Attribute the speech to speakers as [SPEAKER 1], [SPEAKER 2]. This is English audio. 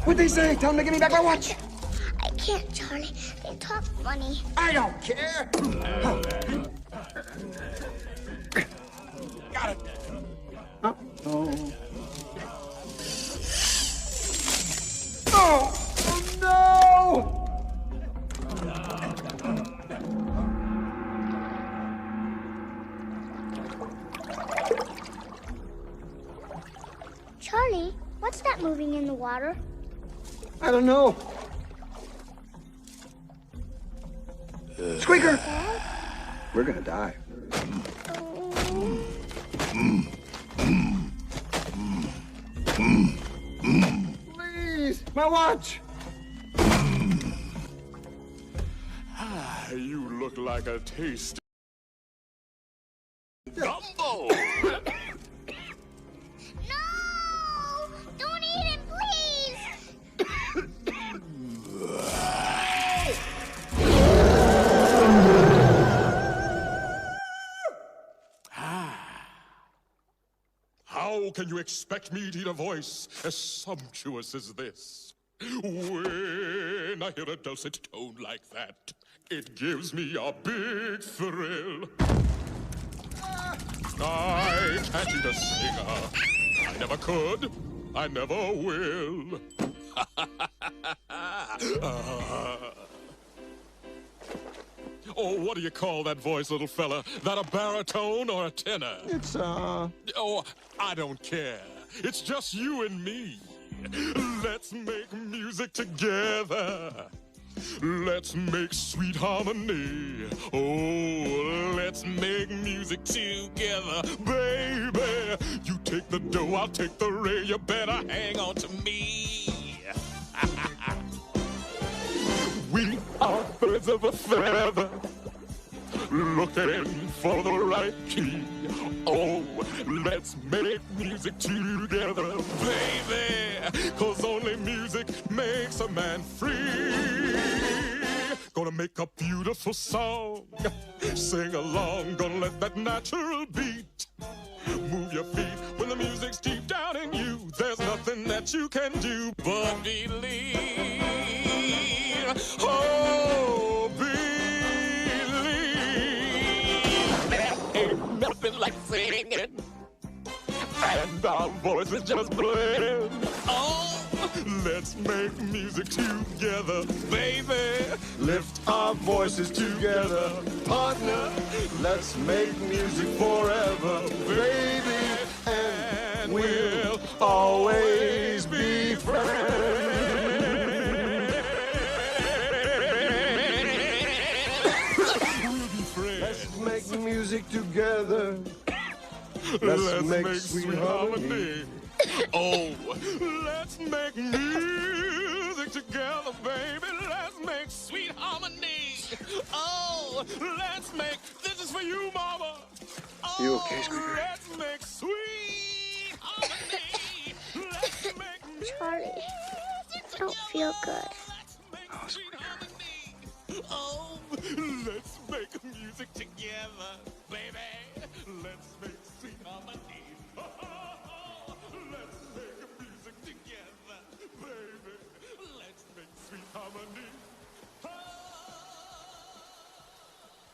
[SPEAKER 1] What'd they say? Tell them to give me back my watch.
[SPEAKER 2] I can't, Charlie. They talk funny.
[SPEAKER 1] I don't care. Got it. Uh-oh. Oh, no!
[SPEAKER 2] Charlie, what's that moving in the water?
[SPEAKER 1] I don't know. Squeaker! We're gonna die. Please, my watch!
[SPEAKER 3] You look like a tasty gumbo.
[SPEAKER 2] No! Don't eat it, please!
[SPEAKER 3] How can you expect me to eat a voice as sumptuous as this? When I hear a dulcet tone like that, it gives me a big thrill. I can't eat a singer. I never could. I never will. Oh, what do you call that voice, little fella? That a baritone or a tenor?
[SPEAKER 1] It's,
[SPEAKER 3] Oh, I don't care. It's just you and me. Let's make music together. Let's make sweet harmony. Oh, let's make music together, baby. You take the dough, I'll take the ray. You better hang on to me. We are birds of a feather, looking for the right key. Oh, let's make music together, baby. 'Cause only music makes a man free. Gonna make a beautiful song. Sing along, gonna let that natural beat move your feet when the music's deep down in you. There's nothing that you can do but believe. Oh, believe. There ain't nothing like singing, and our voices just blend. Oh, let's make music together, baby. Lift our voices together, partner. Let's make music forever, baby. And we'll always be friends. We'll be friends.
[SPEAKER 1] Let's make music together. Let's make sweet harmony.
[SPEAKER 3] Oh, let's make music together, baby. Let's make sweet harmony. Oh, let's make, this is for you, mama. Oh,
[SPEAKER 1] You okay, Squeaker?
[SPEAKER 3] Let's make sweet harmony. Let's make music.
[SPEAKER 2] Charlie, I don't feel good.
[SPEAKER 3] Oh, Squeaker. Oh, let's make music together, baby.